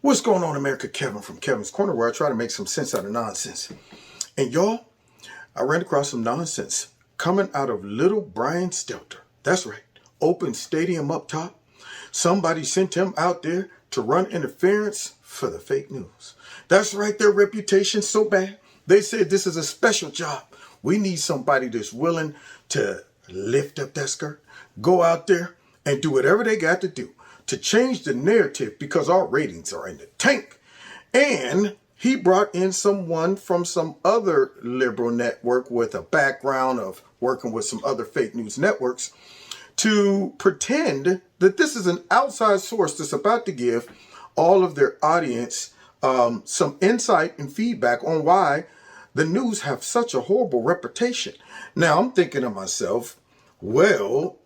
What's going on, America? Kevin from Kevin's Corner, where I try to make some sense out of nonsense. And y'all, I ran across some nonsense coming out of little Brian Stelter. That's right. Open stadium up top. Somebody sent him out there to run interference for the fake news. That's right. Their reputation's so bad. They said this is a special job. We need somebody that's willing to lift up that skirt, go out there and do whatever they got to do to change the narrative because our ratings are in the tank. And he brought in someone from some other liberal network with a background of working with some other fake news networks to pretend that this is an outside source that's about to give all of their audience some insight and feedback on why the news have such a horrible reputation. Now, I'm thinking to myself, well,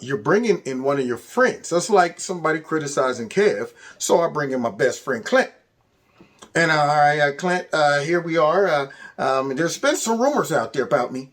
you're bringing in one of your friends. That's like somebody criticizing Kev, so I bring in my best friend, Clint. And all right, Clint, here we are. There's been some rumors out there about me,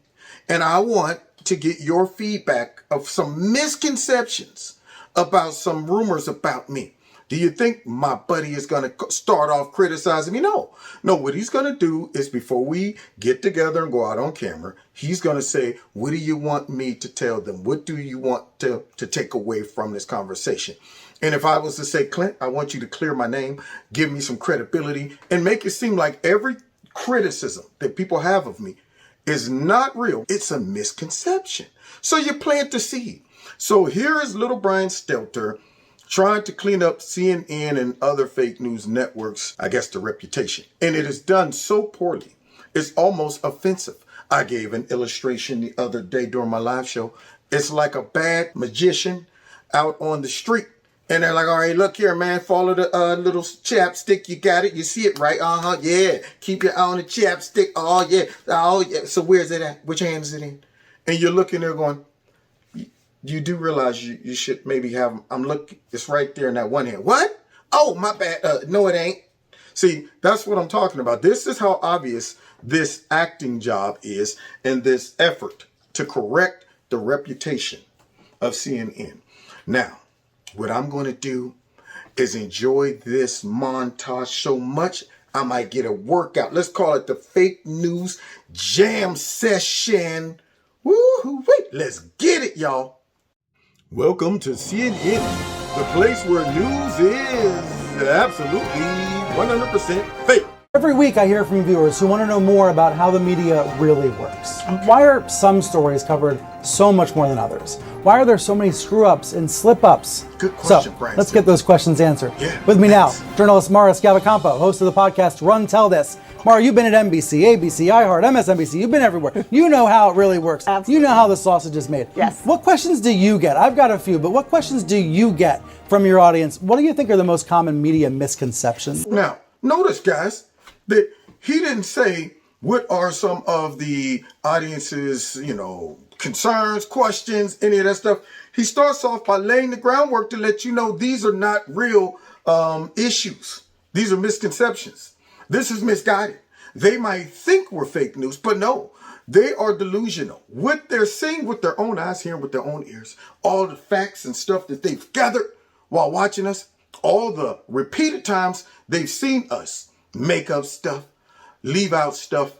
and I want to get your feedback of some misconceptions about some rumors about me. Do you think my buddy is going to start off criticizing me? No, what he's going to do is before we get together and go out on camera, he's going to say, what do you want me to tell them? What do you want to take away from this conversation? And if I was to say, Clint, I want you to clear my name, give me some credibility, and make it seem like every criticism that people have of me is not real. It's a misconception. So you plant the seed. So here is little Brian Stelter trying to clean up CNN and other fake news networks, I guess, the reputation. And it is done so poorly. It's almost offensive. I gave an illustration the other day during my live show. It's like a bad magician out on the street. And they're like, all right, look here, man, follow the little chapstick. You got it. You see it, right? Uh-huh. Yeah. Keep your eye on the chapstick. Oh, yeah. Oh, yeah. So where's it at? Which hand is it in? And you're looking there going, you do realize you should maybe have, I'm looking, it's right there in that one hand. What? Oh, my bad. No, it ain't. See, that's what I'm talking about. This is how obvious this acting job is and this effort to correct the reputation of CNN. Now, what I'm going to do is enjoy this montage so much I might get a workout. Let's call it the fake news jam session. Woo-hoo, wait, let's get it, y'all. Welcome to CNN, the place where news is absolutely 100% fake. Every week I hear from viewers who want to know more about how the media really works. Why are some stories covered so much more than others? Why are there so many screw-ups and slip-ups? Good question, So, Brian. let's get those questions answered. Yeah, With me thanks. now, journalist Mara Schiavocampo, host of the podcast Run Tell This. Mara, you've been at NBC, ABC, iHeart, MSNBC. You've been everywhere. You know how it really works. Absolutely. You know how the sausage is made. Yes. What questions do you get? I've got a few, but what questions do you get from your audience? What do you think are the most common media misconceptions? Now, notice, guys, that he didn't say what are some of the audience's, concerns, questions, any of that stuff. He starts off by laying the groundwork to let you know these are not real issues. These are misconceptions. This is misguided. They might think we're fake news, but no, they are delusional. What they're seeing with their own eyes, hearing with their own ears, all the facts and stuff that they've gathered while watching us, all the repeated times they've seen us make up stuff, leave out stuff,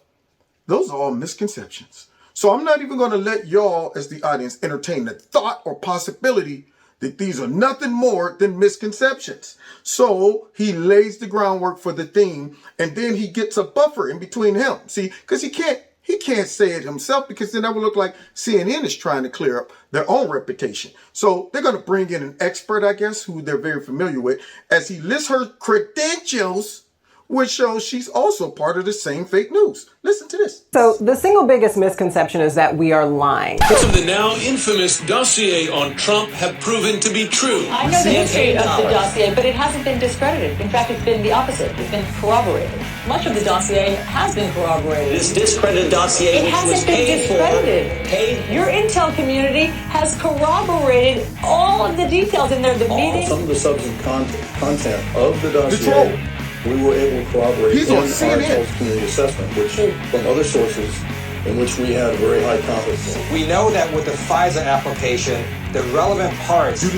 those are all misconceptions. So I'm not even going to let y'all as the audience entertain the thought or possibility that these are nothing more than misconceptions. So he lays the groundwork for the theme, and then he gets a buffer in between him. See, because he can't say it himself, because then that would look like CNN is trying to clear up their own reputation. So they're going to bring in an expert, I guess, who they're very familiar with, as he lists her credentials, which shows she's also part of the same fake news. Listen to this. So the single biggest misconception is that we are lying. Parts of the now infamous dossier on Trump have proven to be true. I know the history of the dossier, but it hasn't been discredited. In fact, it's been the opposite. It's been corroborated. Much of the dossier has been corroborated. This discredited dossier, It hasn't been discredited. Your intel community has corroborated all of the details in there. The meeting. Some of the substance content of the dossier, we were able to corroborate He's in on our CNN. intelligence community assessment, which from other sources in which we had very high confidence in. We know that with the FISA application, the relevant parts of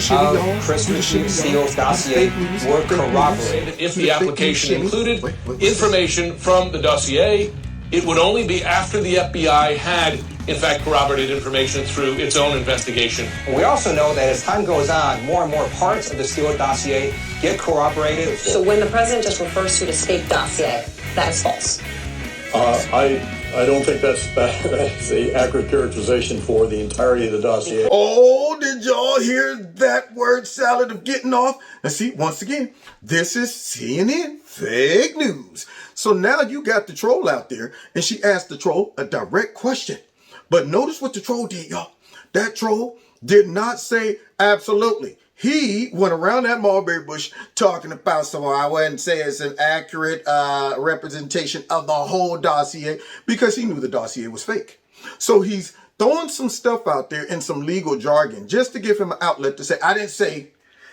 Christopher Steele's dossier were corroborated. If the application included information from the dossier, it would only be after the FBI had, in fact, corroborated information through its own investigation. We also know that as time goes on, more and more parts of the Steele dossier get corroborated. So when the president just refers to it as fake dossier, that is false. I don't think that's the accurate characterization for the entirety of the dossier. Oh, did y'all hear that word salad of getting off? Now see, once again, this is CNN fake news. So now you got the troll out there, and she asked the troll a direct question. But notice what the troll did, y'all. That troll did not say absolutely. He went around that mulberry bush talking about, so I wouldn't say it's an accurate representation of the whole dossier, because he knew the dossier was fake. So he's throwing some stuff out there in some legal jargon just to give him an outlet to say, I didn't say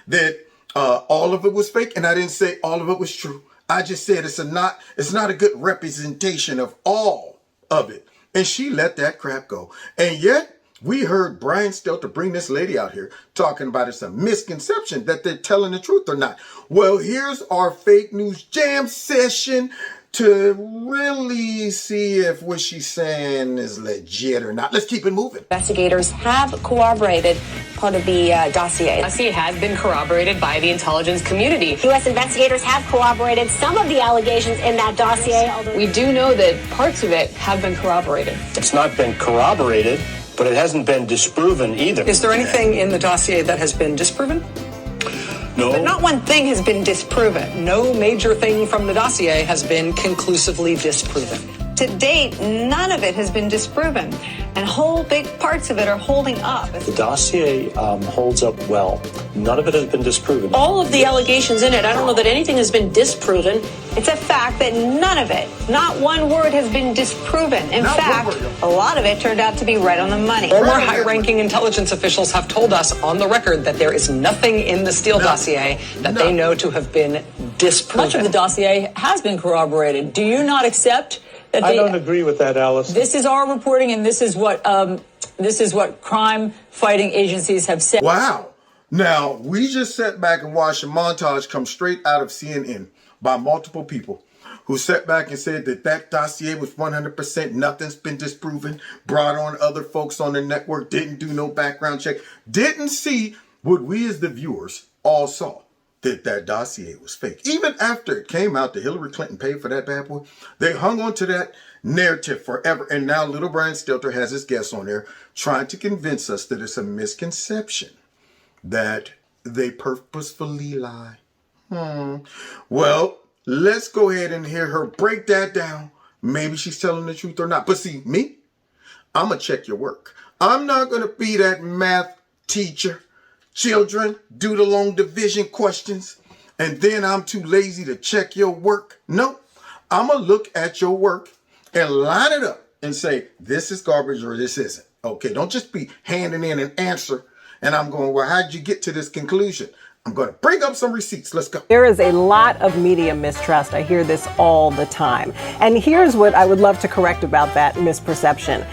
that all of it was fake, and I didn't say all of it was true. I just said it's not a good representation of all of it. And she let that crap go. And yet, we heard Brian Stelter bring this lady out here talking about it's a misconception that they're telling the truth or not. Well, here's our fake news jam session to really see if what she's saying is legit or not. Let's keep it moving. Investigators have corroborated part of the dossier. Dossier has been corroborated by the intelligence community. U.S. investigators have corroborated some of the allegations in that dossier. Although We do know that parts of it have been corroborated. It's not been corroborated, but it hasn't been disproven either. Is there anything in the dossier that has been disproven? No. But not one thing has been disproven. No major thing from the dossier has been conclusively disproven. to date, none of it has been disproven, and whole big parts of it are holding up. The dossier holds up well. None of it has been disproven. All of the allegations in it, I don't know that anything has been disproven. It's a fact that none of it, not one word, has been disproven. In fact, a lot of it turned out to be right on the money. Former high-ranking intelligence officials have told us on the record that there is nothing in the Steele dossier that they know to have been disproven. Much of the dossier has been corroborated. Do you not accept that I don't agree with that, Alice. This is our reporting, and this is what crime-fighting agencies have said. Wow. Now, we just sat back and watched a montage come straight out of CNN by multiple people who sat back and said that that dossier was 100%, nothing's been disproven, brought on other folks on the network, didn't do no background check, didn't see what we as the viewers all saw, that that dossier was fake. Even after it came out that Hillary Clinton paid for that bad boy, they hung on to that narrative forever. And now little Brian Stelter has his guests on there trying to convince us that it's a misconception, that they purposefully lie. Well, let's go ahead and hear her break that down. Maybe she's telling the truth or not. But see, me, I'm going to check your work. I'm not going to be that math teacher. Children, do the long division questions, and then I'm too lazy to check your work. No, I'm going to look at your work and line it up and say, this is garbage or this isn't. Okay, don't just be handing in an answer and I'm going, well, how'd you get to this conclusion? I'm going to bring up some receipts. Let's go. There is a lot of media mistrust. I hear this all the time. And here's what I would love to correct about that misperception.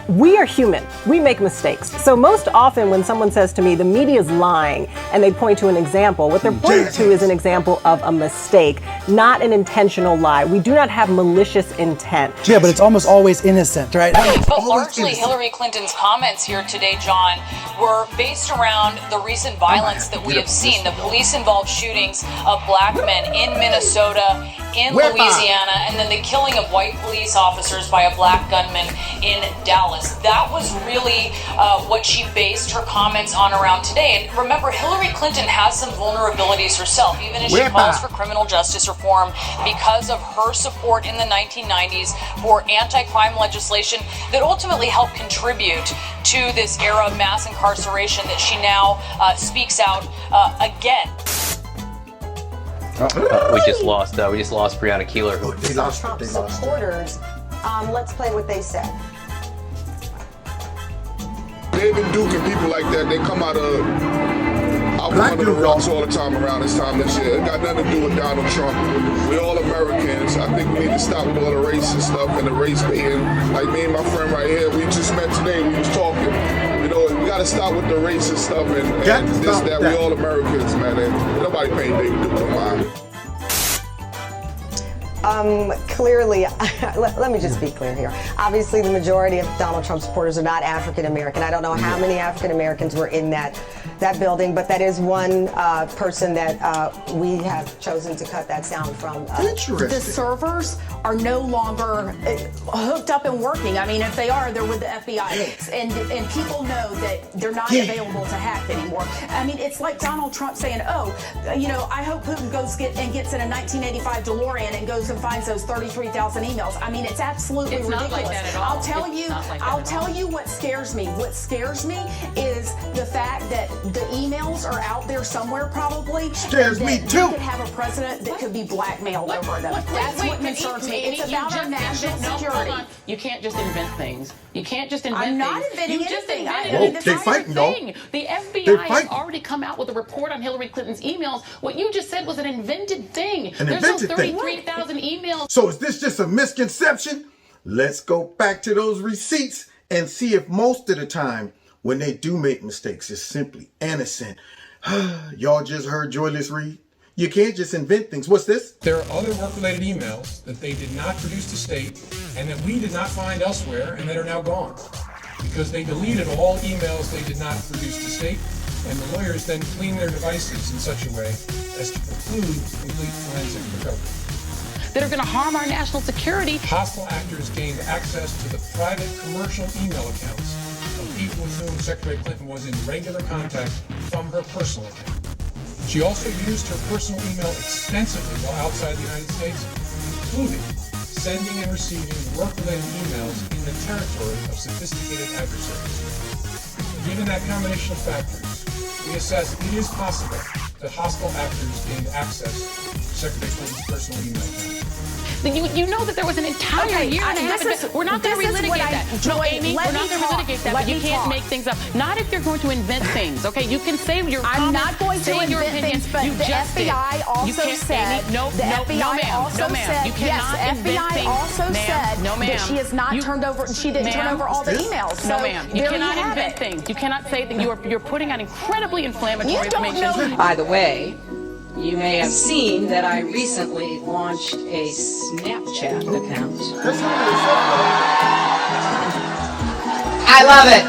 We are human. We make mistakes. So most often when someone says to me, the media is lying, and they point to an example, what they're pointing to is an example of a mistake, not an intentional lie. We do not have malicious intent. Yeah, but it's almost always innocent, right? But largely Hillary Clinton's comments here today, John, were based around the recent violence that we have seen. The police-involved shootings of black men in Minnesota, in Louisiana, and then the killing of white police officers by a black gunman in Dallas. That was really what she based her comments on around today. And remember, Hillary Clinton has some vulnerabilities herself, even as she calls for criminal justice reform because of her support in the 1990s for anti-crime legislation that ultimately helped contribute to this era of mass incarceration that she now speaks out again. We just lost Breonna Keeler. They lost. Supporters, let's play what they said. David Duke and people like that, they come out of I'm one of the rocks all the time around this time this year. It got nothing to do with Donald Trump. We're all Americans. I think we need to stop with all the racist stuff and the race baiting. Like me and my friend right here, we just met today. We was talking. You know, we got to stop with the racist stuff and this, that. We all Americans, man. And nobody paying David Duke no mind. Clearly, let me just be clear here. Obviously, the majority of Donald Trump supporters are not African American. I don't know how many African Americans were in that building, but that is one person that we have chosen to cut that sound from. The servers are no longer hooked up and working. I mean, if they are, they're with the FBI. And people know that they're not available to hack anymore. I mean, it's like Donald Trump saying, oh, you know, I hope Putin goes gets in a 1985 DeLorean and goes and finds those 33,000 emails. I mean, it's absolutely ridiculous. Not like that at all. I'll tell you what scares me. What scares me is the fact that the emails are out there somewhere probably. Scares me too. We could have a president that could be blackmailed over them. That's what concerns me. It's about our national security. You can't just invent things. You can't just invent things. I'm not inventing anything. They fighting, y'all. The FBI has already come out with a report on Hillary Clinton's emails. What you just said was an invented thing. There's no 33,000 emails. So is this just a misconception? Let's go back to those receipts and see if most of the time when they do make mistakes, it's simply innocent. Y'all just heard Joyless read? You can't just invent things. What's this? There are other work-related emails that they did not produce to state and that we did not find elsewhere and that are now gone because they deleted all emails they did not produce to state, and the lawyers then cleaned their devices in such a way as to preclude complete forensic recovery. That are going to harm our national security. Hostile actors gained access to the private commercial email accounts of people with whom Secretary Clinton was in regular contact from her personal account. She also used her personal email extensively while outside the United States, including sending and receiving work-related emails in the territory of sophisticated adversaries. Given that combination of factors, we assess it is possible that hostile actors gained access to Secretary Clinton's personal email account. You know that there was an entire year and a half. We're not going to relitigate that. No, Amy, we're not going to relitigate that, but you can't make things up. Not if you're going to invent things, okay? You can say your comments, I'm not going to invent things, but the FBI also said, FBI also said that she has not turned over, she didn't turn over all the emails. No, ma'am. You cannot invent things. You cannot say things. You're putting out incredibly inflammatory information. By the way, you may have seen that I recently launched a Snapchat account. I love it.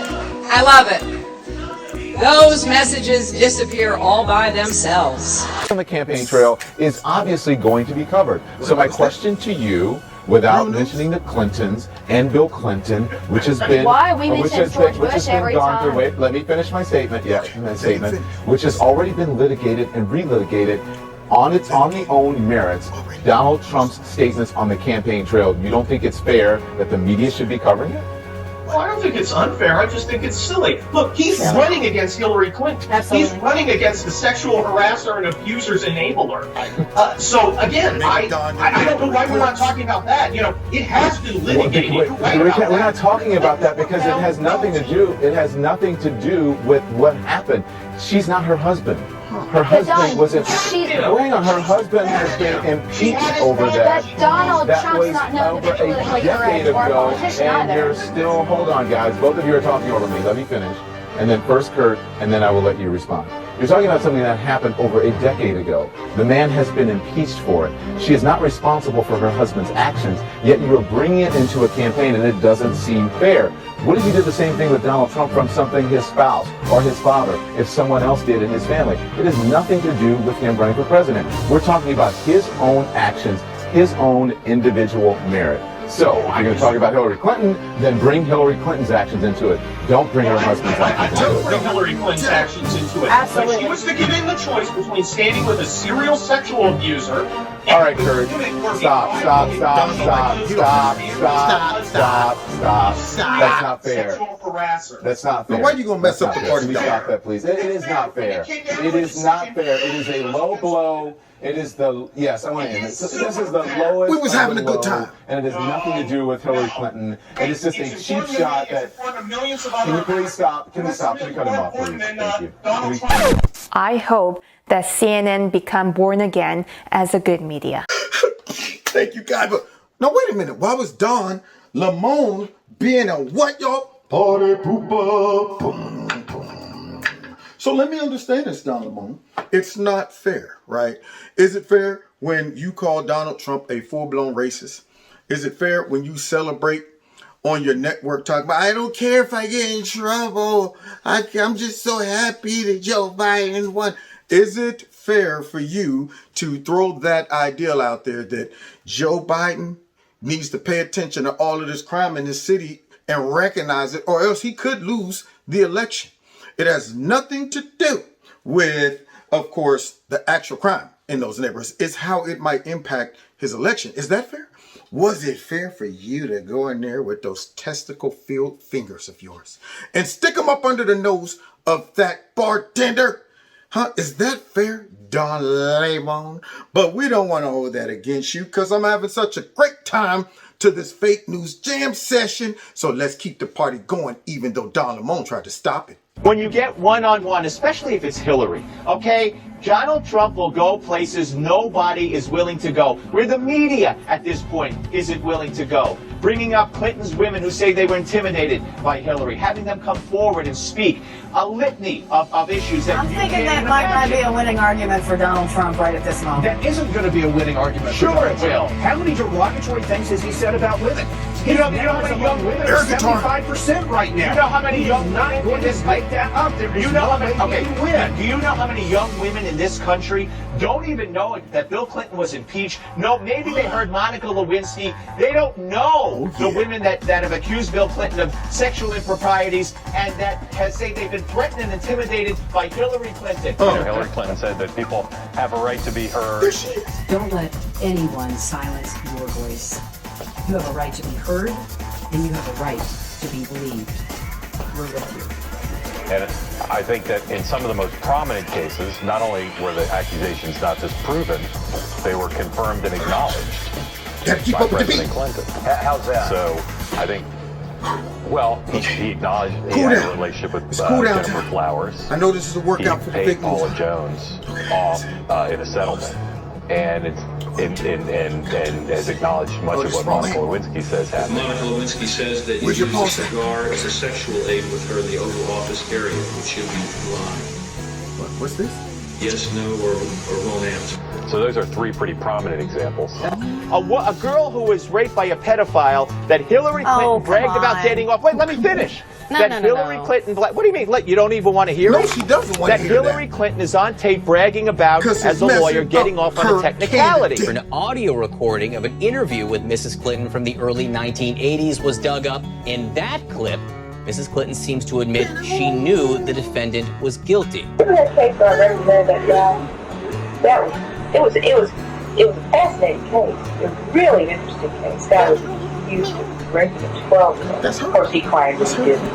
I love it. Those messages disappear all by themselves. On the campaign trail is obviously going to be covered. So my question to you, without mentioning the Clintons and Bill Clinton, which has been gone through. Wait, let me finish my statement. Which has already been litigated and relitigated on its own merits. Donald Trump's statements on the campaign trail. You don't think it's fair that the media should be covering it? Well, I don't think it's unfair. I just think it's silly. Look, he's running against Hillary Clinton. Absolutely. He's running against the sexual harasser and abuser's enabler. So again, I don't know why we're not talking about that. You know, it has been litigated. We're not talking about that because it has nothing to do. It has nothing to do with what happened. She's not her husband. Her husband was her husband has been impeached over that. Donald that Trump's was not known over to be a politically decade correct or a ago, politician and either. you're still. Hold on, guys. Both of you are talking over me. Let me finish, and then first Kurt, and then I will let you respond. You're talking about something that happened over a decade ago. The man has been impeached for it. She is not responsible for her husband's actions, yet you are bringing it into a campaign, and it doesn't seem fair. What if you did the same thing with Donald Trump from something his spouse or his father, if someone else did in his family? It has nothing to do with him running for president. We're talking about his own actions, his own individual merit. So, if you're going to talk about Hillary Clinton, then bring Hillary Clinton's actions into it. Don't bring her husband's actions into it. Don't bring Hillary Clinton's actions into it. Absolutely. But she was to give in the choice between standing with a serial sexual abuser. All right, Kurt. Stop. That's not fair. Sexual harasser. That's not fair. Why are you going to mess up the party? Can we stop that, please? It is not fair. It is not fair. It is a low blow. It is the, yes, I want to end this. This is the lowest. We was having a good time. And it has nothing to do with Hillary Clinton. It is just a cheap shot that, can you please stop? Can we stop? Can we cut him off, please? Thank you. I hope that CNN become born again as a good media. Thank you, God. But now, wait a minute. Why was Don Lemon being a what, y'all? Party pooper. Boom, boom. So let me understand this, Don Lemon. It's not fair, right? Is it fair when you call Donald Trump a full-blown racist? Is it fair when you celebrate on your network talking about, I don't care if I get in trouble. I'm just so happy that Joe Biden won. Is it fair for you to throw that ideal out there that Joe Biden needs to pay attention to all of this crime in this city and recognize it, or else he could lose the election? It has nothing to do with, of course, the actual crime in those neighborhoods. It's how it might impact his election. Is that fair? Was it fair for you to go in there with those testicle-filled fingers of yours and stick them up under the nose of that bartender? Huh? Is that fair, Don Lemon? But we don't want to hold that against you because I'm having such a great time to this fake news jam session. So let's keep the party going, even though Don Lemon tried to stop it. When you get one-on-one, especially if it's Hillary, okay, Donald Trump will go places nobody is willing to go, where the media at this point isn't willing to go. Bringing up Clinton's women who say they were intimidated by Hillary, having them come forward and speak a litany of issues that I'm thinking that might be a winning argument for Donald Trump right at this moment. That isn't going to be a winning argument. Sure it will. How many derogatory things has he said about women? You know how many young women are 75% right now. You know how many young women in this make that up? You know how many? Okay, do you know how many young women in this country don't even know that Bill Clinton was impeached? No, maybe they heard Monica Lewinsky. They don't know the women that have accused Bill Clinton of sexual improprieties and that has said they've been threatened and intimidated by Hillary Clinton. Hillary Clinton said that people have a right to be heard. Don't let anyone silence your voice. You have a right to be heard, and you have a right to be believed. We're with you. And I think that in some of the most prominent cases, not only were the accusations not just proven, they were confirmed and acknowledged by President Clinton. How's that? So I think, well, he acknowledged he had a relationship with Jennifer Flowers. I know this is a workout for the fake fake news. Paula Jones off in a settlement, and has acknowledged much of what Monica Lewinsky says happened. Monica Lewinsky says that you used a cigar as a sexual aid with her in the Oval Office area, which you'll be lying. What's this? Yes, no, or won't answer. So those are three pretty prominent examples. A girl who was raped by a pedophile that Hillary Clinton bragged about getting off. Wait, let me finish. Hillary Clinton, what do you mean? You don't even want to hear it? No, she doesn't want to hear that. Hillary Clinton is on tape bragging about, as a lawyer, getting off on a technicality. An audio recording of an interview with Mrs. Clinton from the early 1980s was dug up. In that clip, Mrs. Clinton seems to admit she knew the defendant was guilty. That case I represented that guy, it was a fascinating case. It was a really interesting case. That was accused of raping a 12-year-old. Of course, he claimed he didn't.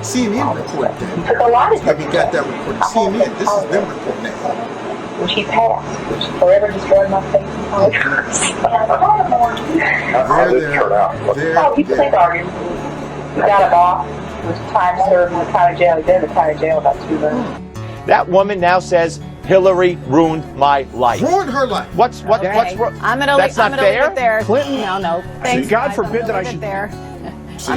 CNN reported that. Took a lot of Have you got that recorded? CNN, this is them reporting that. When she passed, which forever destroyed my faith in politics. How did it turn out? Oh, he played arguments. He got him off. It was time served in the county jail. He been in the county jail about 2 months. That woman now says Hillary ruined my life. Ruined her life. What's wrong? I'm gonna That's not fair. leave it there. Clinton? No. Thanks. God forbid that I should.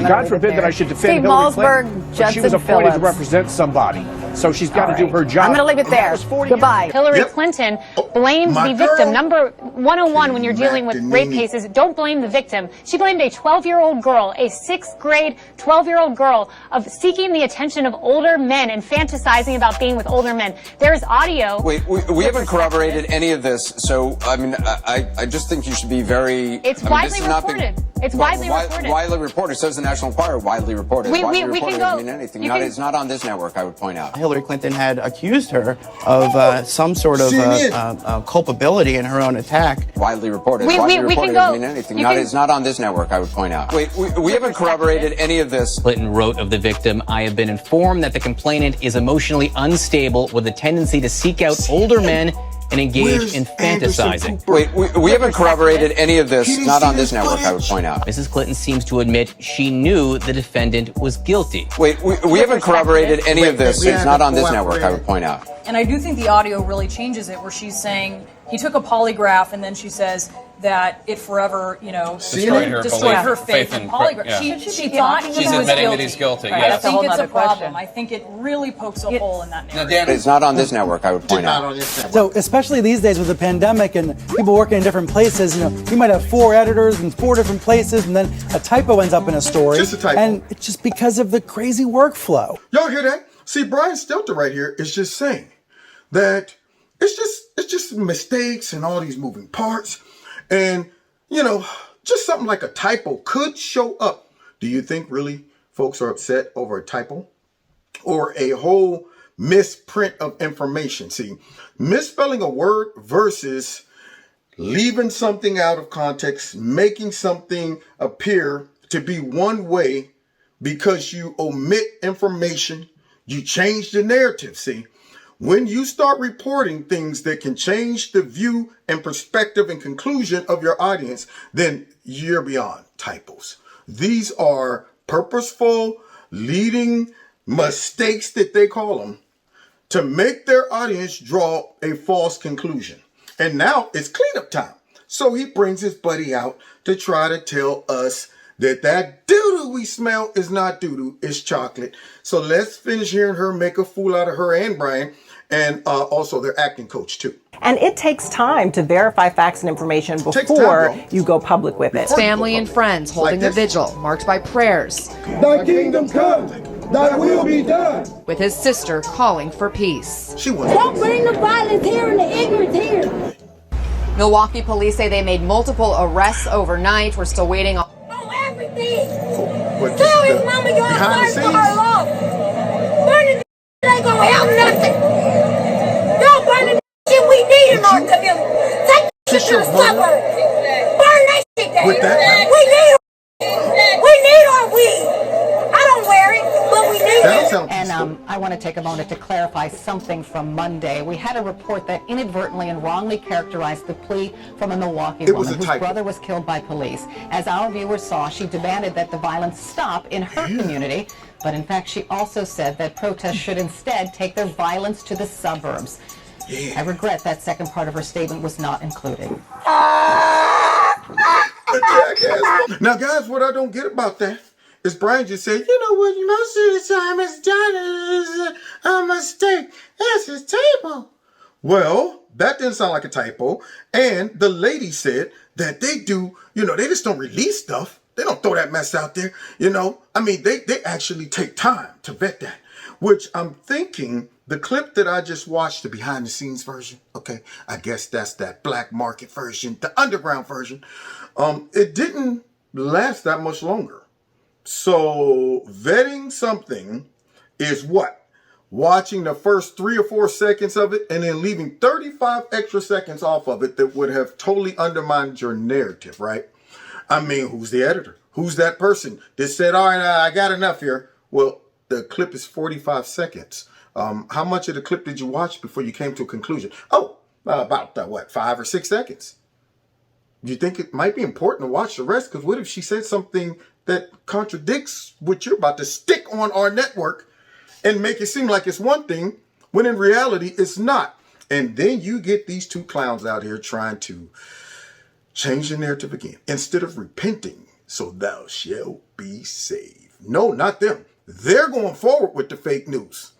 God forbid that I should defend Steve Hillary Malzberg, Clinton. But Justin she was appointed to Phillips. represent somebody, so she's got to do her job. I'm going to leave it there. Goodbye. Hillary Clinton blamed the victim. Number 101 when you're dealing with rape cases, don't blame the victim. She blamed a 12-year-old girl, a 6th grade 12-year-old girl, of seeking the attention of older men and fantasizing about being with older men. There is audio. Wait, we haven't corroborated any of this, so I mean, I just think you should be very. It's widely reported. It's widely reported. Widely reported. So is the National Enquirer. Widely reported. We widely can reported go. doesn't mean anything. It's not on this network, I would point out. Hillary Clinton had accused her of some sort of culpability in her own attack. Widely reported. We Widely can reported go. doesn't mean anything. It's not on this network, I would point out. Wait, we haven't corroborated any of this. Clinton wrote of the victim, I have been informed that the complainant is emotionally unstable with a tendency to seek out older men and engage in fantasizing. Wait, we haven't corroborated any of this, not on this network, I would point out. Mrs. Clinton seems to admit she knew the defendant was guilty. Wait, we haven't corroborated any of this, it's not on this network, I would point out. And I do think the audio really changes it, where she's saying he took a polygraph, and then she says that it forever, destroyed her faith in polygraph. Yeah. She thought she's he was admitting guilty. that he's guilty. Right. Yes. I think it's a problem. question. I think it really pokes a hole in that narrative. It's not on this network, I would point out. So, especially these days with the pandemic and people working in different places, you might have 4 editors in 4 different places, and then a typo ends up in a story. Just a typo. And it's just because of the crazy workflow. Y'all hear that? See, Brian Stelter right here is just saying that it's just mistakes and all these moving parts. And, just something like a typo could show up. Do you think really folks are upset over a typo or a whole misprint of information? See, misspelling a word versus leaving something out of context, making something appear to be one way because you omit information, you change the narrative. See, when you start reporting things that can change the view and perspective and conclusion of your audience, then you're beyond typos. These are purposeful, leading mistakes that they call them to make their audience draw a false conclusion. And now it's cleanup time. So he brings his buddy out to try to tell us that doo-doo we smell is not doo-doo, it's chocolate. So let's finish hearing her make a fool out of her and Brian, and also their acting coach too. And it takes time to verify facts and information before you go public with it. Family and friends holding the vigil, marked by prayers. Thy kingdom come, thy will be done. With his sister calling for peace. Don't bring the violence here and the ignorance here. Milwaukee police say they made multiple arrests overnight. We're still waiting on everything. Tell his mama you're sorry for her loss. Burning the ain't gonna help nothing. Y'all burning the shit we need in our community. Take the shit to the suburbs. Burn that shit down. With that, we need our weed. I don't wear it, but we need it. And I want to take a moment to clarify something from Monday. We had a report that inadvertently and wrongly characterized the plea from a Milwaukee woman whose brother was killed by police. As our viewers saw, she demanded that the violence stop in her community, but in fact she also said that protests should instead take their violence to the suburbs. I regret that second part of her statement was not included. Now guys, what I don't get about that is Brian just said, you know what, most of the time it's done is a mistake. It's a typo. Well, that didn't sound like a typo. And the lady said that they do, they just don't release stuff. They don't throw that mess out there. They actually take time to vet that, which I'm thinking the clip that I just watched, the behind the scenes version. Okay. I guess that's that black market version, the underground version. It didn't last that much longer. So vetting something is what? Watching the first 3 or 4 seconds of it and then leaving 35 extra seconds off of it that would have totally undermined your narrative, right? Who's the editor? Who's that person that said, all right, I got enough here? Well, the clip is 45 seconds. How much of the clip did you watch before you came to a conclusion? About 5 or 6 seconds. Do you think it might be important to watch the rest? Because what if she said something that contradicts what you're about to stick on our network and make it seem like it's one thing when in reality it's not? And then you get these two clowns out here trying to change the narrative again. Instead of repenting, so thou shalt be saved. No, not them. They're going forward with the fake news.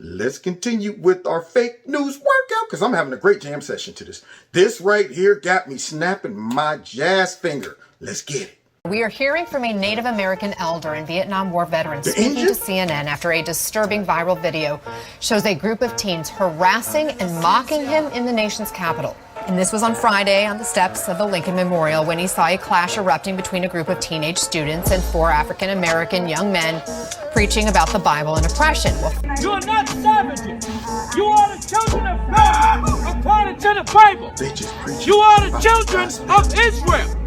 Let's continue with our fake news workout because I'm having a great jam session to this. This right here got me snapping my jazz finger. Let's get it. We are hearing from a Native American elder and Vietnam War veteran speaking to CNN after a disturbing viral video shows a group of teens harassing and mocking him in the nation's capital. And this was on Friday on the steps of the Lincoln Memorial when he saw a clash erupting between a group of teenage students and 4 African American young men preaching about the Bible and oppression. You are not savages. You are the children of God according to the Bible. You are the children of Israel.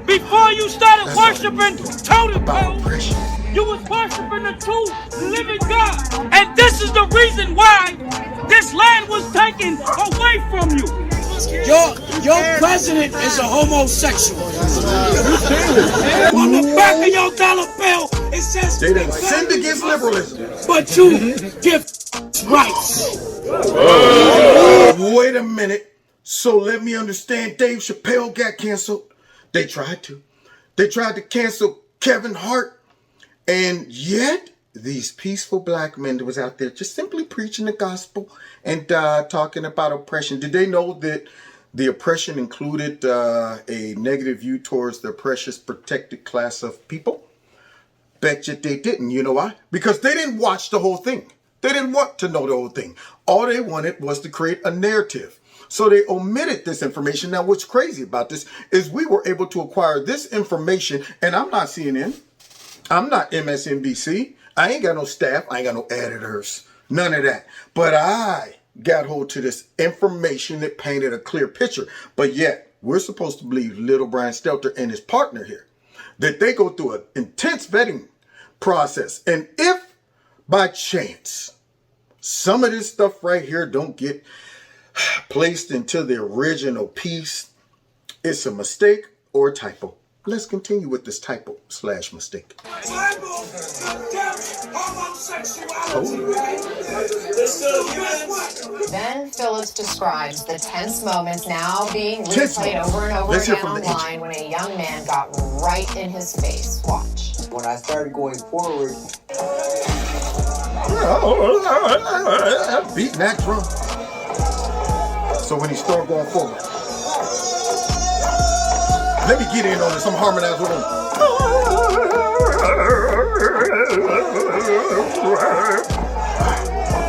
Before you started worshiping totem poles, you was worshiping the true living God. And this is the reason why this land was taken away from you. Your president is a homosexual. On the back of your dollar bill, it says they done sinned against liberalism. But you give rights. Wait a minute. So let me understand. Dave Chappelle got canceled. They tried to. They tried to cancel Kevin Hart. And yet, these peaceful black men that was out there just simply preaching the gospel and talking about oppression. Did they know that the oppression included a negative view towards the precious protected class of people? Bet you they didn't. You know why? Because they didn't watch the whole thing. They didn't want to know the whole thing. All they wanted was to create a narrative. So they omitted this information. Now, what's crazy about this is we were able to acquire this information, and I'm not CNN. I'm not MSNBC. I ain't got no staff. I ain't got no editors. None of that. But I got hold to this information that painted a clear picture. But yet, we're supposed to believe little Brian Stelter and his partner here, that they go through an intense vetting process. And if by chance some of this stuff right here don't get placed into the original piece, it's a mistake or a typo. Let's continue with this typo/mistake. Then Phillips describes the tense moments now being replayed over and over again online when a young man got right in his face. Watch. When I started going forward, beating that drum. So when he started going forward, let me get in on this. I'm harmonized with him.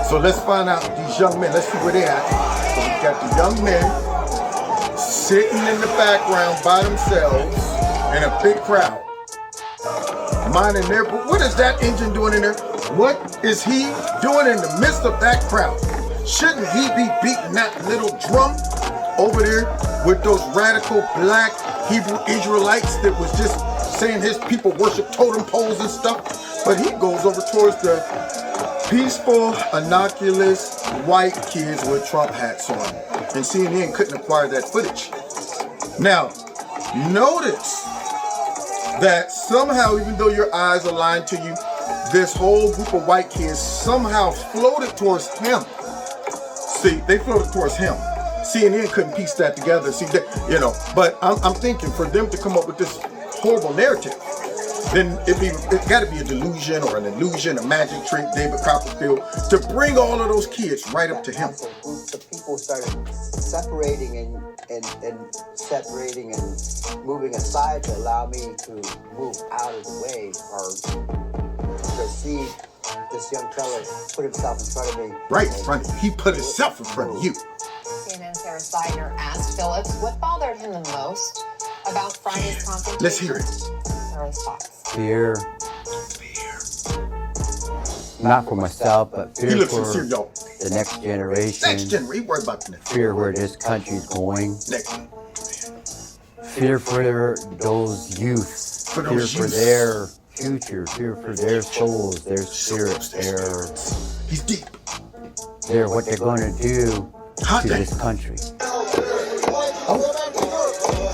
So let's find out these young men. Let's see where they're at. So we got the young men sitting in the background by themselves in a big crowd. Minding their, but what is that engine doing in there? What is he doing in the midst of that crowd? Shouldn't he be beating that little drum over there with those radical black Hebrew Israelites that was just saying his people worship totem poles and stuff? But he goes over towards the peaceful, innocuous white kids with Trump hats on. And CNN couldn't acquire that footage. Now, notice that somehow, even though your eyes are lying to you, this whole group of white kids somehow floated towards him. See, they floated towards him. CNN couldn't piece that together. See, that, you know, but I'm thinking for them to come up with this horrible narrative, then it got to be a delusion or an illusion, a magic trick, David Copperfield, to bring all of those kids right up to him. So groups of people started separating and moving aside to allow me to move out of the way or proceed. This young fella put himself in front of me. Right in front of you. He put himself in front of you. CNN's Sarah Seidner asked Phillips what bothered him the most about Friday's confrontation. Let's hear it. Sarah's thoughts. Fear. Not for myself, but fear for sincere, y'all. the next generation. Next generation. Worry about the next. Fear where this country's going. Next. Fear for those youth. Fear for their future. Fear for their souls, their spirits, He's deep. They're what they're going to do to this country.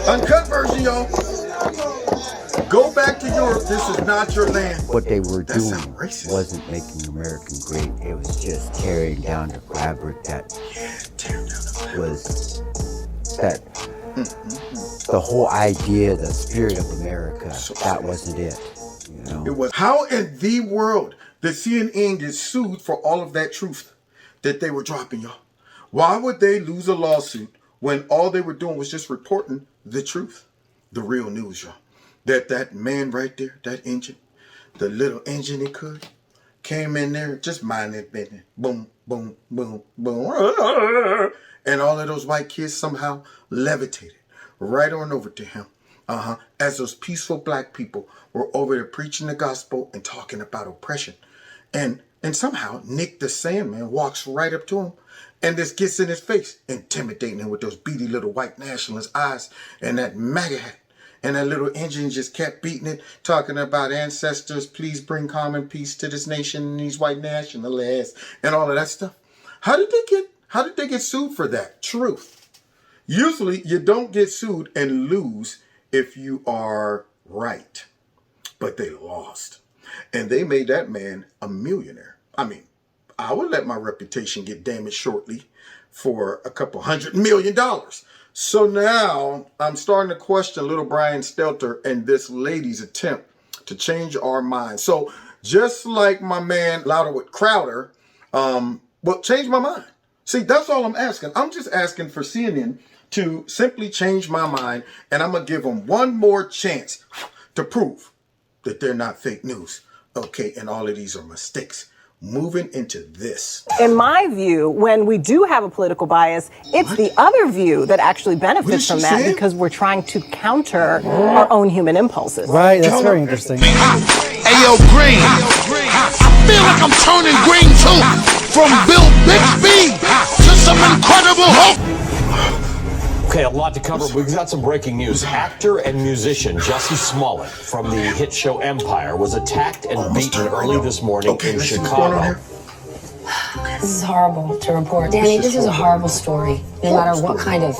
Uncut version, y'all. Go back to Europe. This is not your land. What they were doing wasn't making America great. It was just tearing down the fabric that was that. The whole idea, the spirit of America, that wasn't it. You know? It was. How in the world did CNN get sued for all of that truth that they were dropping, y'all? Why would they lose a lawsuit when all they were doing was just reporting the truth, the real news, y'all? That man right there, that engine, the little engine it could, came in there, just mind that business. Boom, boom, boom, boom. And all of those white kids somehow levitated right on over to him. As those peaceful black people were over there preaching the gospel and talking about oppression. And somehow Nick the Sandman walks right up to him and just gets in his face, intimidating him with those beady little white nationalist eyes and that MAGA hat. And that little engine just kept beating it, talking about ancestors, please bring calm and peace to this nation and these white nationalists and all of that stuff. How did they get sued for that? Truth. Usually you don't get sued and lose if you are right. But they lost. And they made that man a millionaire. I mean, I would let my reputation get damaged shortly for a couple $100 million. So now I'm starting to question little Brian Stelter and this lady's attempt to change our minds. So just like my man Louderwood Crowder, change my mind. See, that's all I'm asking. I'm just asking for CNN to simply change my mind, and I'm going to give them one more chance to prove that they're not fake news. Okay, and all of these are mistakes. Moving into this. In my view, when we do have a political bias, it's the other view that actually benefits from that because we're trying to counter our own human impulses. Right, that's very interesting. Hey, yo, Green. I feel like I'm turning green too. From Bill Bixby to some incredible hope. Okay, a lot to cover. We've got some breaking news. Actor and musician Jussie Smollett from the hit show Empire was attacked and beaten early this morning in Chicago. This is horrible to report. Danny, this is a horrible story, no matter what kind of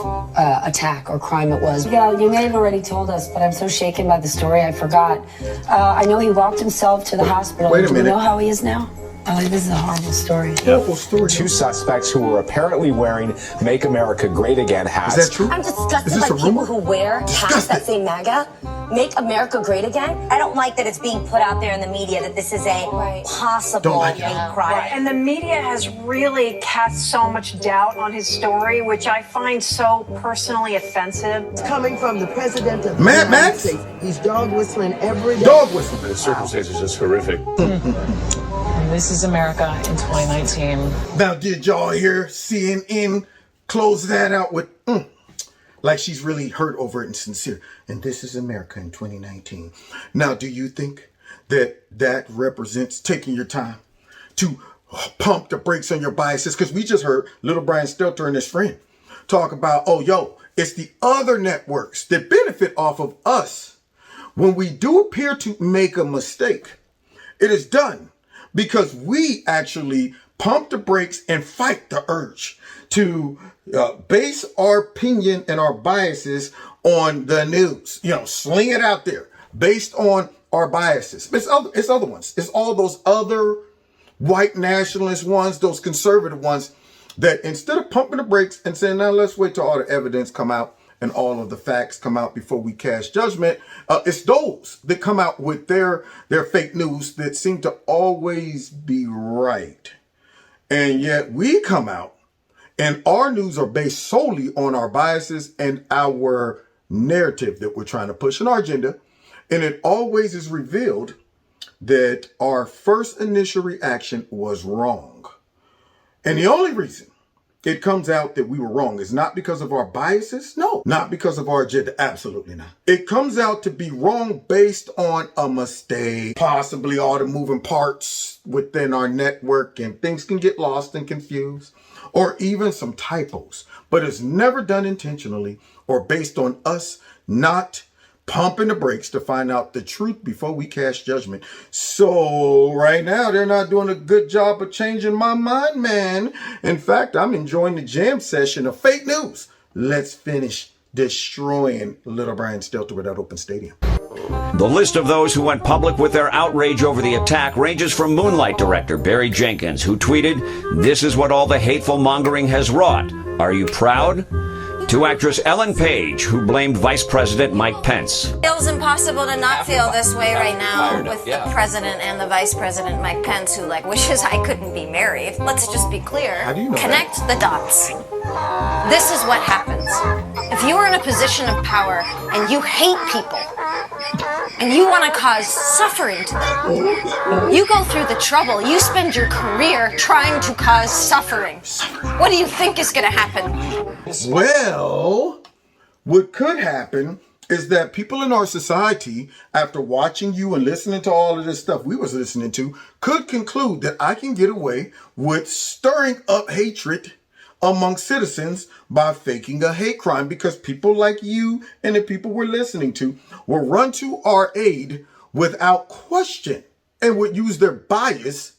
attack or crime it was. Yeah, you may have already told us, but I'm so shaken by the story, I forgot. I know he walked himself to the hospital. Wait a minute. Do you know how he is now? This is a horrible story. Horrible story. Two suspects who were apparently wearing Make America Great Again hats. Is that true? I'm disgusted by people who wear hats that say MAGA. Make America Great Again. I don't like that it's being put out there in the media that this is a possible hate crime. Right. And the media has really cast so much doubt on his story, which I find so personally offensive. It's coming from the president of the Mad United Max? States. He's dog whistling every day. Dog whistling. The circumstances just horrific. This is America in 2019. Now, did y'all hear CNN close that out with like she's really hurt over it and sincere? And this is America in 2019. Now, do you think that that represents taking your time to pump the brakes on your biases? Because we just heard little Brian Stelter and his friend talk about, it's the other networks that benefit off of us. When we do appear to make a mistake, it is done because we actually pump the brakes and fight the urge to base our opinion and our biases on the news. Sling it out there based on our biases. It's other ones. It's all those other white nationalist ones, those conservative ones that instead of pumping the brakes and saying, now let's wait till all the evidence come out and all of the facts come out before we cast judgment, it's those that come out with their fake news that seem to always be right. And yet we come out and our news are based solely on our biases and our narrative that we're trying to push in our agenda. And it always is revealed that our first initial reaction was wrong. And the only reason it comes out that we were wrong is not because of our biases. No, not because of our agenda. Absolutely not. It comes out to be wrong based on a mistake, possibly all the moving parts within our network, and things can get lost and confused, or even some typos, but it's never done intentionally or based on us not pumping the brakes to find out the truth before we cast judgment. So right now, they're not doing a good job of changing my mind, man. In fact, I'm enjoying the jam session of fake news. Let's finish destroying little Brian Stelter with that open stadium. The list of those who went public with their outrage over the attack ranges from Moonlight director Barry Jenkins, who tweeted, "This is what all the hateful mongering has wrought. Are you proud?" To actress Ellen Page, who blamed Vice President Mike Pence. It feels impossible to not feel this way right now with the president and the vice president, Mike Pence, who wishes I couldn't be married. Let's just be clear. How do you know Connect the dots. This is what happens. If you are in a position of power and you hate people and you want to cause suffering to them, you go through the trouble. You spend your career trying to cause suffering. What do you think is going to happen? Well, what could happen is that people in our society, after watching you and listening to all of this stuff we was listening to, could conclude that I can get away with stirring up hatred among citizens by faking a hate crime, because people like you and the people we're listening to will run to our aid without question and would use their bias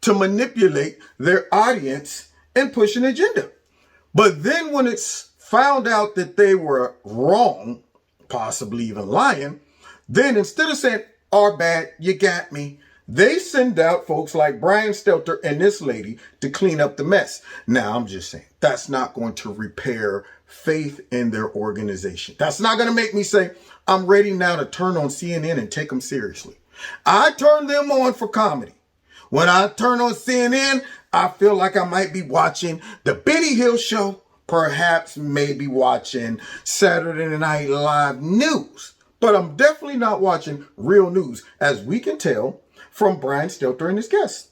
to manipulate their audience and push an agenda. But then when it's found out that they were wrong, possibly even lying, then instead of saying, "Our bad, you got me," they send out folks like Brian Stelter and this lady to clean up the mess. Now, I'm just saying, that's not going to repair faith in their organization. That's not going to make me say, I'm ready now to turn on CNN and take them seriously. I turn them on for comedy. When I turn on CNN, I feel like I might be watching the Benny Hill Show, perhaps maybe watching Saturday Night Live news. But I'm definitely not watching real news, as we can tell from Brian Stelter and his guests.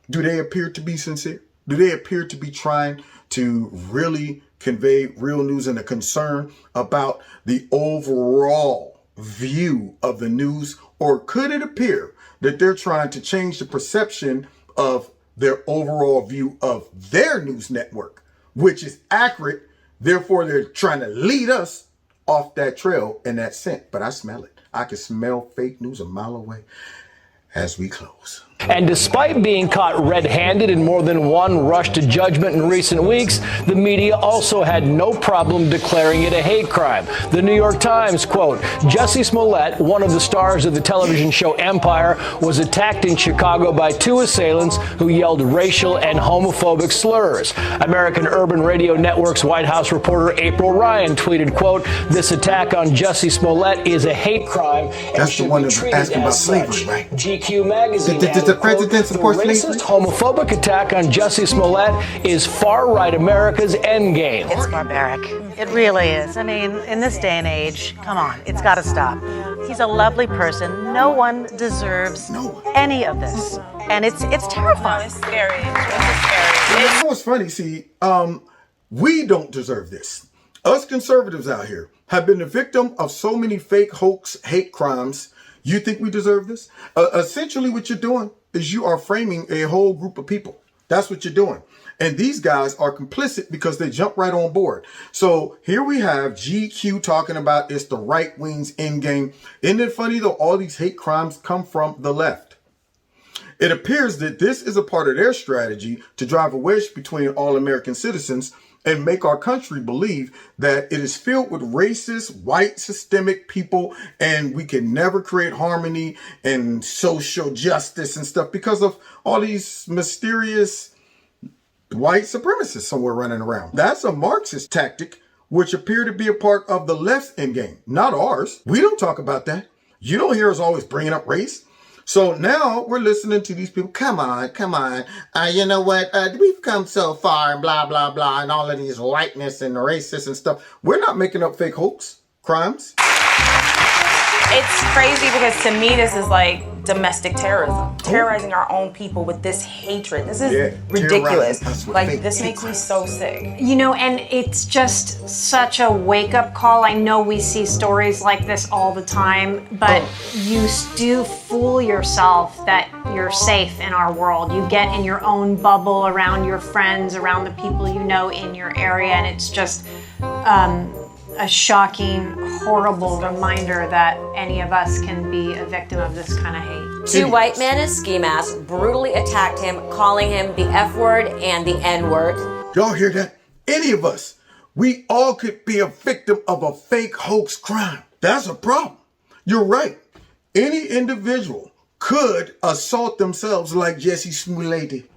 Do they appear to be sincere? Do they appear to be trying to really convey real news and a concern about the overall view of the news? Or could it appear that they're trying to change the perception of their overall view of their news network, which is accurate? Therefore, they're trying to lead us off that trail and that scent. But I smell it. I can smell fake news a mile away as we close. And despite being caught red-handed in more than one rush to judgment in recent weeks, the media also had no problem declaring it a hate crime. The New York Times, quote, Jussie Smollett, one of the stars of the television show Empire, was attacked in Chicago by two assailants who yelled racial and homophobic slurs. American Urban Radio Network's White House reporter April Ryan tweeted, quote, this attack on Jussie Smollett is a hate crime and should be treated as such. Right? GQ magazine the president support racist, homophobic attack on Jussie Smollett is far-right America's endgame. It's barbaric. It really is. I mean, in this day and age, come on, it's got to stop. He's a lovely person. No one deserves any of this. And it's terrifying. It's scary. It's scary. You know what's funny? See, we don't deserve this. Us conservatives out here have been the victim of so many fake hoax, hate crimes. You think we deserve this? Essentially, what you're doing is you are framing a whole group of people. That's what you're doing. And these guys are complicit because they jump right on board. So here we have GQ talking about it's the right wing's end game. Isn't it funny though? All these hate crimes come from the left. It appears that this is a part of their strategy to drive a wedge between all American citizens and make our country believe that it is filled with racist, white, systemic people, and we can never create harmony and social justice and stuff because of all these mysterious white supremacists somewhere running around. That's a Marxist tactic, which appear to be a part of the left's endgame, not ours. We don't talk about that. You don't hear us always bringing up race. So now we're listening to these people. Come on. You know what? We've come so far and blah, blah, blah, and all of these whiteness and racist and stuff. We're not making up fake hoax crimes. It's crazy because to me, this is like domestic terrorism, terrorizing our own people with this hatred. This is ridiculous. Like, this makes me so sick. You know, and it's just such a wake-up call. I know we see stories like this all the time, but you do fool yourself that you're safe in our world. You get in your own bubble around your friends, around the people you know in your area, and it's just a shocking, horrible reminder that any of us can be a victim of this kind of hate. Two white men in ski masks brutally attacked him, calling him the F word and the N word. Y'all hear that? Any of us, we all could be a victim of a fake hoax crime. That's a problem. You're right. Any individual could assault themselves like Jussie Smollett did,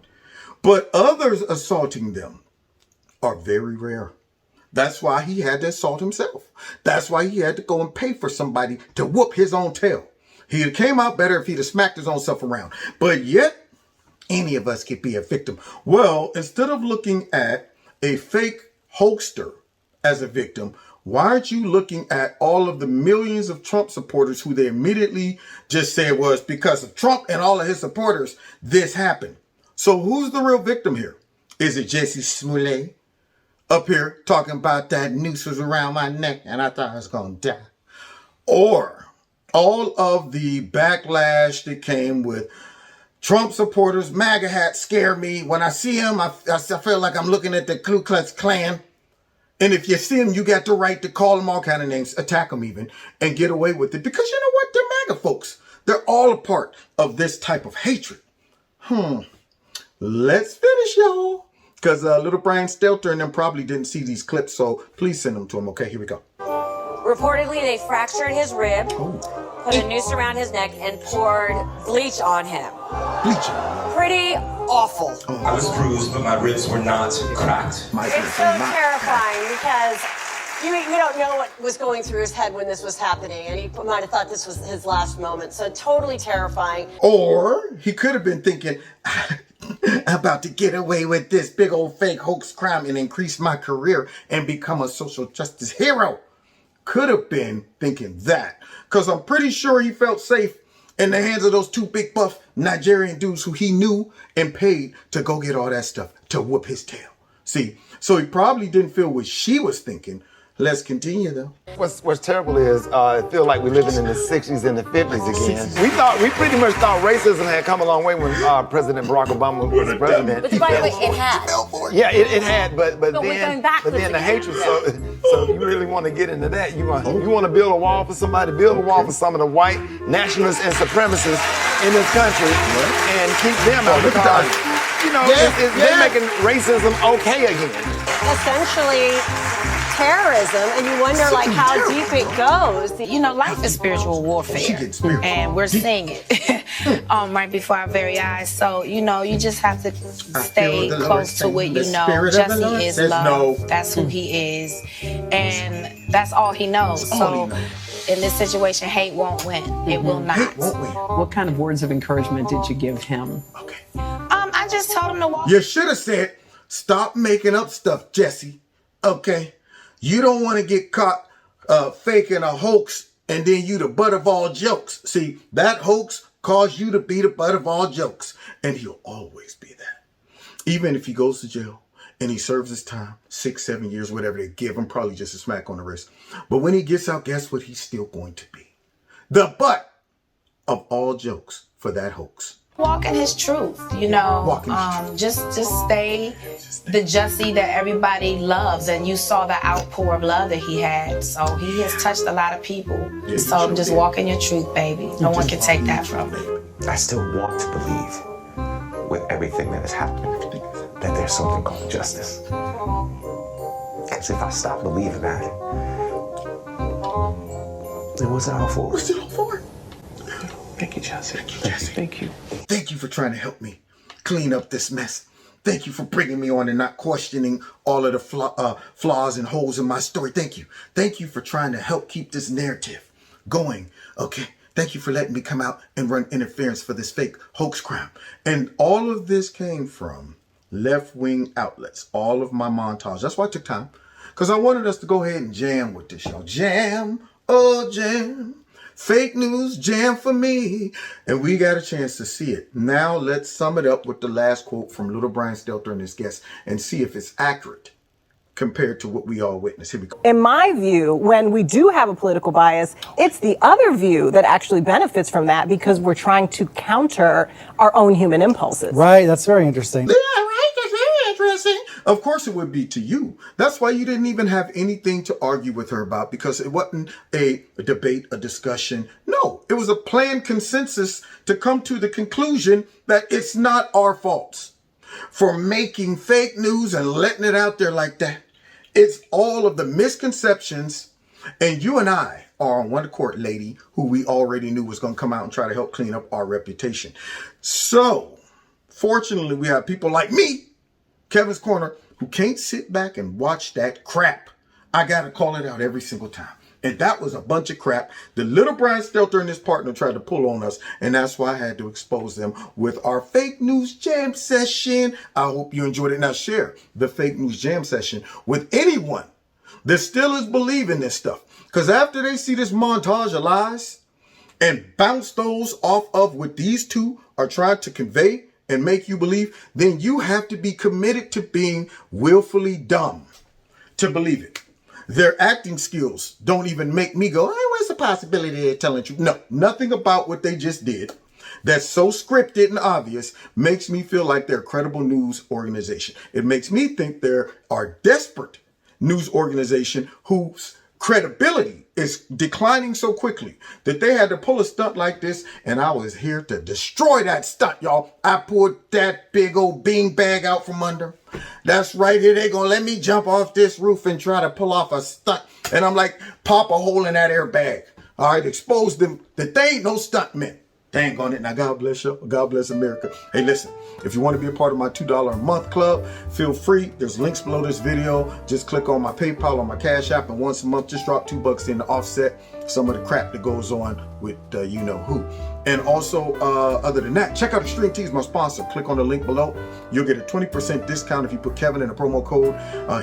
but others assaulting them are very rare. That's why he had to assault himself. That's why he had to go and pay for somebody to whoop his own tail. He'd have came out better if he'd have smacked his own self around. But yet, any of us could be a victim. Well, instead of looking at a fake hoaxer as a victim, why aren't you looking at all of the millions of Trump supporters who they immediately just say it was because of Trump and all of his supporters, this happened? So who's the real victim here? Is it Jussie Smollett? Up here talking about that noose was around my neck and I thought I was going to die. Or all of the backlash that came with Trump supporters, MAGA hats scare me. When I see them, I feel like I'm looking at the Ku Klux Klan. And if you see them, you got the right to call them all kind of names, attack them even, and get away with it. Because you know what? They're MAGA folks. They're all a part of this type of hatred. Let's finish, y'all. Because little Brian Stelter and them probably didn't see these clips, so please send them to him. Okay, here we go. Reportedly, they fractured his rib, put a noose around his neck, and poured bleach on him. Bleach. Pretty awful. I was bruised, but my ribs were not cracked. It's so terrifying because you don't know what was going through his head when this was happening, and he might have thought this was his last moment. So totally terrifying. Or he could have been thinking, I'm about to get away with this big old fake hoax crime and increase my career and become a social justice hero. Could have been thinking that. Because I'm pretty sure he felt safe in the hands of those two big buff Nigerian dudes who he knew and paid to go get all that stuff to whoop his tail. See, so he probably didn't feel what she was thinking. Let's continue though. What's terrible is I feel like we're living in the 60s and the 50s again. We pretty much thought racism had come a long way when President Barack Obama was president. But by the way, it had. Yeah, it had, but we're going back then the hatred. So if you really want to get into that, you want to build a wall for somebody, build a wall for some of the white nationalists and supremacists in this country, and keep them out because they're making racism okay again. Essentially, terrorism, and you wonder how deep it goes. You know, life is spiritual warfare, and we're seeing it right before our very eyes. So, you just have to stay close to what you know. Jussie is love. That's who he is, and that's all he knows. So, in this situation, hate won't win. It will not. Hate won't win. What kind of words of encouragement did you give him? Okay. I just told him to walk. You should have said, stop making up stuff, Jussie. Okay? You don't want to get caught faking a hoax and then you the butt of all jokes. See, that hoax caused you to be the butt of all jokes. And he'll always be that. Even if he goes to jail and he serves his time, 6, 7 years, whatever they give him, probably just a smack on the wrist. But when he gets out, guess what he's still going to be? The butt of all jokes for that hoax. Walking his truth, just stay the Jussie that everybody loves, and you saw the outpour of love that he had. So he has touched a lot of people. Yeah, so just walk in your truth, baby. No one can take that from you. I still want to believe, with everything that has happened, that there's something called justice. Because if I stop believing that, then what's it all for? What's it all for? Thank you, Jussie. Thank you, Jussie. Thank you. Thank you for trying to help me clean up this mess. Thank you for bringing me on and not questioning all of the flaws and holes in my story. Thank you. Thank you for trying to help keep this narrative going. Okay. Thank you for letting me come out and run interference for this fake hoax crime. And all of this came from left-wing outlets. All of my montage. That's why I took time. Because I wanted us to go ahead and jam with this show. Jam. Oh, jam. Fake news jam for me. And we got a chance to see it. Now let's sum it up with the last quote from little Brian Stelter and his guest and see if it's accurate compared to what we all witnessed. Here we go. In my view, when we do have a political bias, it's the other view that actually benefits from that because we're trying to counter our own human impulses. Right, that's very interesting. Yeah, right, that's very interesting. Of course it would be to you. That's why you didn't even have anything to argue with her about, because it wasn't a debate, a discussion. No, it was a planned consensus to come to the conclusion that it's not our faults for making fake news and letting it out there like that. It's all of the misconceptions, and you and I are on one accord, lady, who we already knew was going to come out and try to help clean up our reputation. So, fortunately, we have people like me, Kevin's Corner, who can't sit back and watch that crap. I got to call it out every single time. And that was a bunch of crap. The little Brian Stelter and his partner tried to pull on us, and that's why I had to expose them with our fake news jam session. I hope you enjoyed it. Now share the fake news jam session with anyone that still is believing this stuff. Because after they see this montage of lies and bounce those off of what these two are trying to convey and make you believe, then you have to be committed to being willfully dumb to believe it. Their acting skills don't even make me go, hey, where's the possibility of telling you? No, nothing about what they just did that's so scripted and obvious makes me feel like they're a credible news organization. It makes me think they are desperate news organization whose credibility is declining so quickly that they had to pull a stunt like this, and I was here to destroy that stunt, y'all. I pulled that big old beanbag out from under. That's right, here they gonna let me jump off this roof and try to pull off a stunt. And I'm like, pop a hole in that airbag. All right, expose them that they ain't no stuntmen. Dang on it. Now, God bless you. God bless America. Hey, listen, if you want to be a part of my $2 a month club, feel free. There's links below this video. Just click on my PayPal or my Cash App, and once a month, just drop $2 in to offset some of the crap that goes on with you know who. And also, other than that, check out Extreme Tees, my sponsor. Click on the link below. You'll get a 20% discount if you put Kevin in a promo code.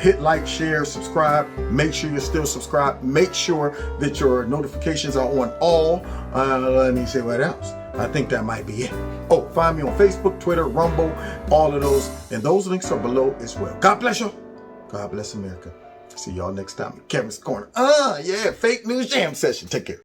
Hit like, share, subscribe. Make sure you're still subscribed. Make sure that your notifications are on all. Let me see what else. I think that might be it. Oh, find me on Facebook, Twitter, Rumble, all of those. And those links are below as well. God bless you. God bless America. See y'all next time in Kevin's Corner. Yeah, fake news jam session. Take care.